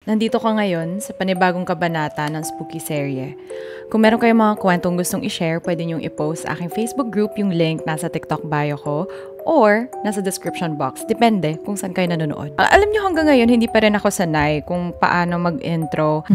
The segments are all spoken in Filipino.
Nandito ka ngayon sa panibagong kabanata ng Spooky Serye. Kung meron kayong mga kwentong gustong i-share, pwede niyong i-post sa aking Facebook group, yung link nasa TikTok bio ko, or nasa description box. Depende kung saan kayo nanonood. Alam niyo hanggang ngayon, hindi pa rin ako sanay kung paano mag-intro.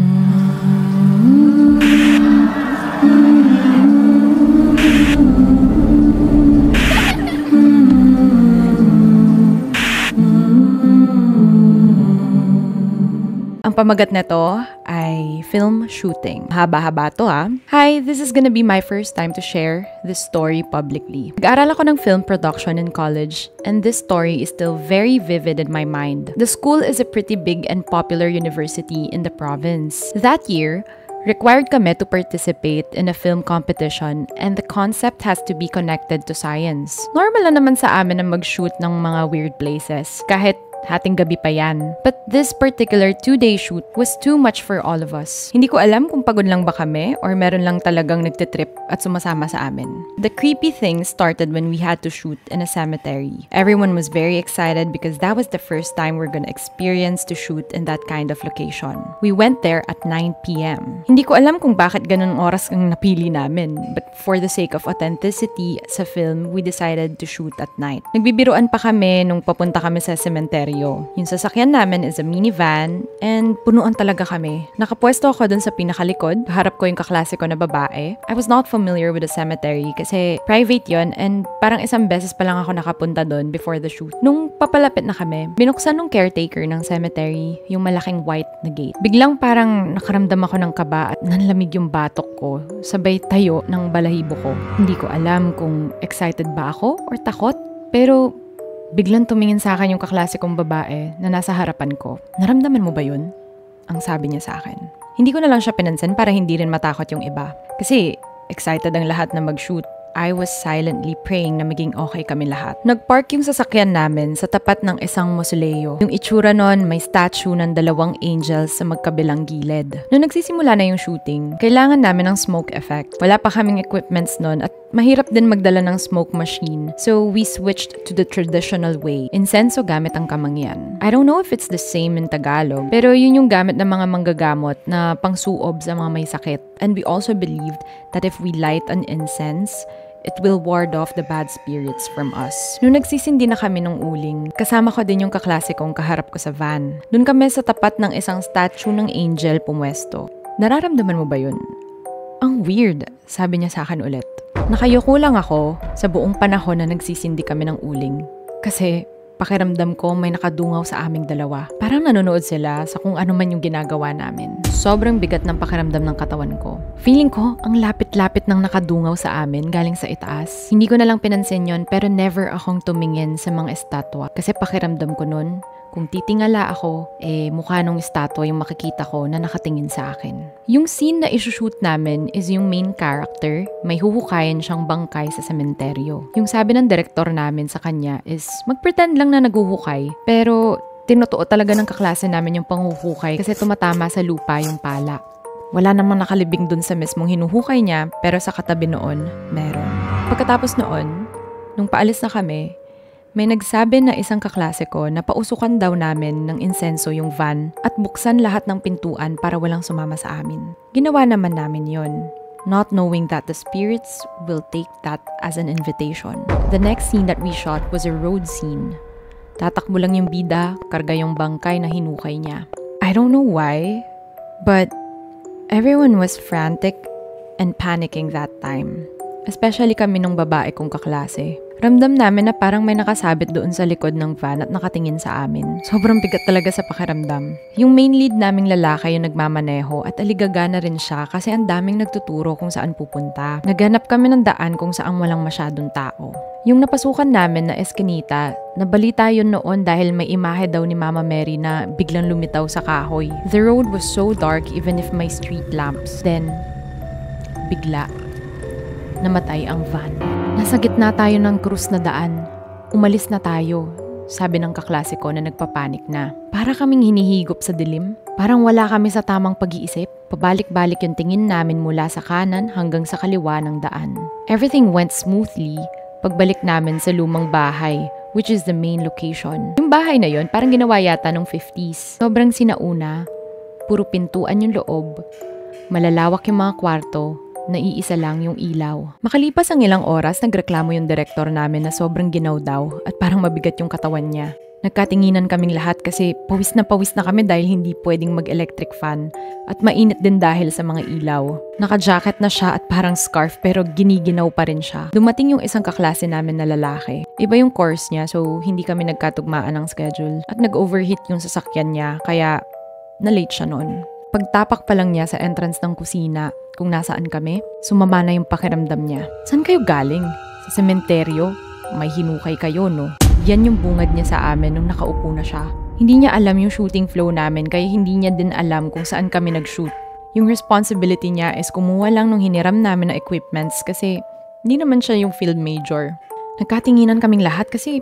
Ang pamagat nito ay film shooting. Haba-haba to ha. Hi, this is gonna be my first time to share this story publicly. Nag-aaral ako ng film production in college, and this story is still very vivid in my mind. The school is a pretty big and popular university in the province. That year, required kami to participate in a film competition, and the concept has to be connected to science. Normal na naman sa amin na mag-shoot ng mga weird places, kahit hating gabi pa yan. But this particular 2-day shoot was too much for all of us. Hindi ko alam kung pagod lang ba kami or meron lang talagang nagtitrip at sumasama sa amin. The creepy thing started when we had to shoot in a cemetery. Everyone was very excited because that was the first time we're gonna experience to shoot in that kind of location. We went there at 9 p.m. Hindi ko alam kung bakit ganun oras ang napili namin, but for the sake of authenticity sa film, we decided to shoot at night. Nagbibiruan pa kami nung papunta kami sa cemetery. Yung sasakyan namin is a minivan and punuan talaga kami. Nakapwesto ako dun sa pinakalikod. Harap ko yung kaklase ko na babae. I was not familiar with the cemetery kasi private yon, and parang isang beses pa lang ako nakapunta dun before the shoot. Nung papalapit na kami, binuksan nung caretaker ng cemetery yung malaking white na gate. Biglang parang nakaramdam ako ng kaba at nanlamig yung batok ko. Sabay tayo ng balahibo ko. Hindi ko alam kung excited ba ako or takot, pero biglang tumingin sa akin yung kaklase kong babae na nasa harapan ko. Naramdaman mo ba yun? Ang sabi niya sa akin. Hindi ko na lang siya pinansin para hindi rin matakot yung iba. Kasi excited ang lahat na mag-shoot. I was silently praying na maging okay kami lahat. Nagpark yung sasakyan namin sa tapat ng isang mausoleo. Yung itsura nun, may statue ng 2 angels sa magkabilang gilid. Nung nagsisimula na yung shooting, kailangan namin ng smoke effect. Wala pa kaming equipments nun at mahirap din magdala ng smoke machine. So we switched to the traditional way. Insenso gamit ang kamangyan. I don't know if it's the same in Tagalog, pero yun yung gamit ng mga manggagamot na pangsuob sa mga may sakit. And we also believed that if we light an incense, it will ward off the bad spirits from us. Nung nagsisindi na kami ng uling, kasama ko din yung kaklase kong kaharap ko sa van. Doon kami sa tapat ng isang statue ng angel pumwesto. Nararamdaman mo ba yun? Ang weird, sabi niya sa akin ulit. Nakayuko lang ako sa buong panahon na nagsisindi kami ng uling. Kasi pakiramdam ko may nakadungaw sa aming dalawa. Parang nanonood sila sa kung ano man yung ginagawa namin. Sobrang bigat ng pakiramdam ng katawan ko. Feeling ko, ang lapit-lapit ng nakadungaw sa amin galing sa itaas. Hindi ko na lang pinansin yon, pero never akong tumingin sa mga estatwa. Kasi pakiramdam ko nun, kung titingala ako, mukha nung estatwa yung makikita ko na nakatingin sa akin. Yung scene na isushoot namin is yung main character, may huhukayin siyang bangkay sa sementeryo. Yung sabi ng direktor namin sa kanya is, magpretend lang na naghuhukay, pero tinutuo talaga ng kaklase namin yung panghuhukay kasi tumatama sa lupa yung pala. Wala namang nakalibing dun sa mismong hinuhukay niya, pero sa katabi noon, meron. Pagkatapos noon, nung paalis na kami, may nagsabi na isang kaklase ko na pausukan daw namin ng insenso yung van at buksan lahat ng pintuan para walang sumama sa amin. Ginawa naman namin yon, not knowing that the spirits will take that as an invitation. The next scene that we shot was a road scene. Tatakbo lang yung bida, karga yung bangkay na hinukay niya. I don't know why, but everyone was frantic and panicking that time. Especially kami nung babae kong kaklase. Ramdam namin na parang may nakasabit doon sa likod ng van at nakatingin sa amin. Sobrang bigat talaga sa pakiramdam. Yung main lead naming lalaki yung nagmamaneho at aligaga na rin siya kasi ang daming nagtuturo kung saan pupunta. Naghanap kami ng daan kung saan walang masyadong tao. Yung napasukan namin na eskinita, nabalita yun noon dahil may imahe daw ni Mama Mary na biglang lumitaw sa kahoy. The road was so dark even if may street lamps. Then, bigla, namatay ang van. Nasa gitna tayo ng krus na daan. Umalis na tayo, sabi ng kaklase ko na nagpapanik na. Para kaming hinihigop sa dilim. Parang wala kami sa tamang pag-iisip. Pabalik-balik yung tingin namin mula sa kanan hanggang sa kaliwa ng daan. Everything went smoothly pagbalik namin sa lumang bahay, which is the main location. Yung bahay na yon parang ginawa yata nung 50s. Sobrang sinauna, Puro pintuan yung loob, malalawak yung mga kwarto, naiisa lang yung ilaw. Makalipas ang ilang oras, nagreklamo yung direktor namin na sobrang ginaw daw at parang mabigat yung katawan niya. Nagkatinginan kaming lahat kasi pawis na kami dahil hindi pwedeng mag-electric fan at mainit din dahil sa mga ilaw. Naka-jacket na siya at parang scarf pero giniginaw pa rin siya. Dumating yung isang kaklase namin na lalaki. Iba yung course niya so hindi kami nagkatugmaan ng schedule at nag-overheat yung sasakyan niya kaya na-late siya noon. Pagtapak pa lang niya sa entrance ng kusina kung nasaan kami, sumama na yung pakiramdam niya. Saan kayo galing? Sa sementeryo? May hinukay kayo, no? Yan yung bungad niya sa amin nung nakaupo na siya. Hindi niya alam yung shooting flow namin kaya hindi niya din alam kung saan kami nag-shoot. Yung responsibility niya is kumuha lang nung hiniram namin na equipments kasi hindi naman siya yung field major. Nagkatinginan kaming lahat kasi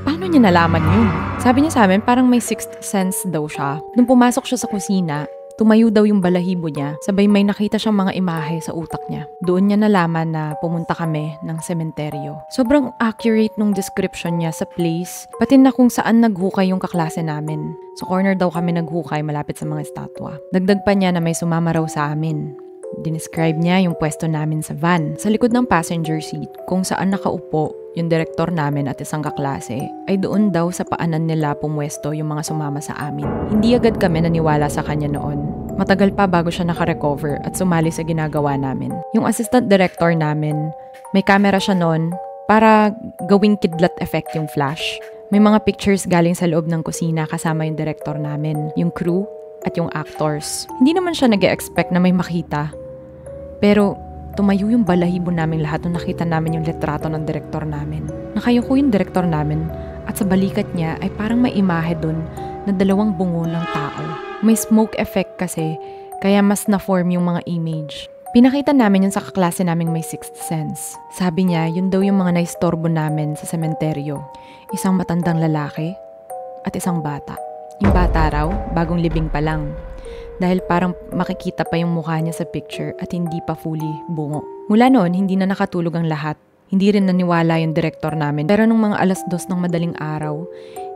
paano niya nalaman yun? Sabi niya sa amin parang may sixth sense daw siya. Nung pumasok siya sa kusina, tumayo daw yung balahibo niya, sabay may nakita siyang mga imahe sa utak niya. Doon niya nalaman na pumunta kami ng sementeryo. Sobrang accurate nung description niya sa place, pati na kung saan naghukay yung kaklase namin. Sa corner daw kami naghukay malapit sa mga estatwa. Dagdag pa niya na may sumama raw sa amin. Dinescribe niya yung pwesto namin sa van. Sa likod ng passenger seat, kung saan nakaupo yung direktor namin at isang kaklase, ay doon daw sa paanan nila pumwesto yung mga sumama sa amin. Hindi agad kami naniwala sa kanya noon. Matagal pa bago siya nakarecover at sumali sa ginagawa namin. Yung assistant director namin, may camera siya noon para gawing kidlat effect yung flash. May mga pictures galing sa loob ng kusina kasama yung director namin, yung crew, at yung actors. Hindi naman siya nag-e-expect na may makita. Pero tumayo yung balahibo naming lahat nung nakita namin yung litrato ng direktor namin. Nakayuko yung direktor namin at sa balikat niya ay parang may imahe dun na dalawang bungo ng tao. May smoke effect kasi kaya mas na-form yung mga image. Pinakita namin yun sa kaklase naming may sixth sense. Sabi niya yun daw yung mga naistorbo namin sa sementeryo. Isang matandang lalaki at isang bata. Yung bata raw, bagong libing pa lang. Dahil parang makikita pa yung mukha niya sa picture at hindi pa fully bungo. Mula noon, hindi na nakatulog ang lahat. Hindi rin naniwala yung direktor namin. Pero nung mga 2:00 ng madaling araw,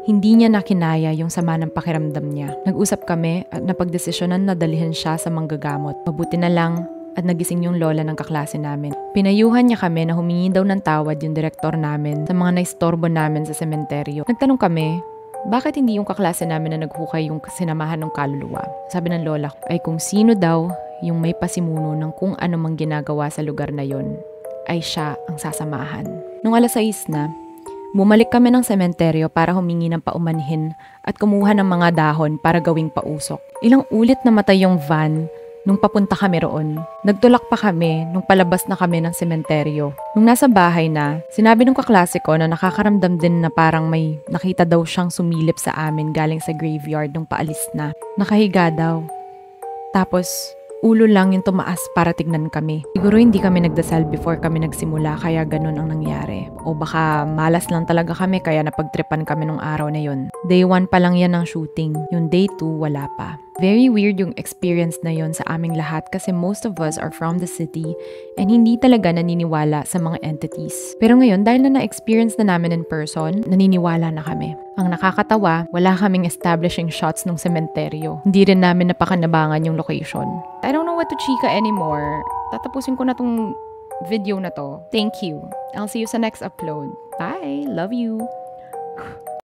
hindi niya nakinaya yung sama ng pakiramdam niya. Nag-usap kami at napagdesisyonan na dalhin siya sa manggagamot. Mabuti na lang at nagising yung lola ng kaklase namin. Pinayuhan niya kami na humingi daw ng tawad yung direktor namin sa mga naistorbo namin sa sementeryo. Nagtanong kami, bakit hindi yung kaklase namin na naghukay yung sinamahan ng kaluluwa? Sabi ng lola ay kung sino daw yung may pasimuno ng kung ano mang ginagawa sa lugar na yon, ay siya ang sasamahan. Nung 6:00 na, bumalik kami ng sementeryo para humingi ng paumanhin at kumuha ng mga dahon para gawing pausok. Ilang ulit namatay yung van nung papunta kami roon. Nagtulak pa kami nung palabas na kami ng sementeryo. Nung nasa bahay na, sinabi ng kaklase ko na nakakaramdam din na parang may nakita daw siyang sumilip sa amin galing sa graveyard nung paalis na. Nakahiga daw. Tapos, ulo lang yung tumaas para tignan kami. Siguro hindi kami nagdasal before kami nagsimula kaya ganun ang nangyari. O baka malas lang talaga kami kaya napagtripan kami nung araw na yun. Day 1 pa lang yan ng shooting. Yung day 2 wala pa. Very weird yung experience na yon sa aming lahat kasi most of us are from the city and hindi talaga naniniwala sa mga entities. Pero ngayon, dahil na na-experience na namin in person, naniniwala na kami. Ang nakakatawa, wala kaming establishing shots ng sementeryo. Hindi rin namin napakanabangan yung location. I don't know what to chika anymore. Tatapusin ko na tong video na to. Thank you. I'll see you sa next upload. Bye! Love you!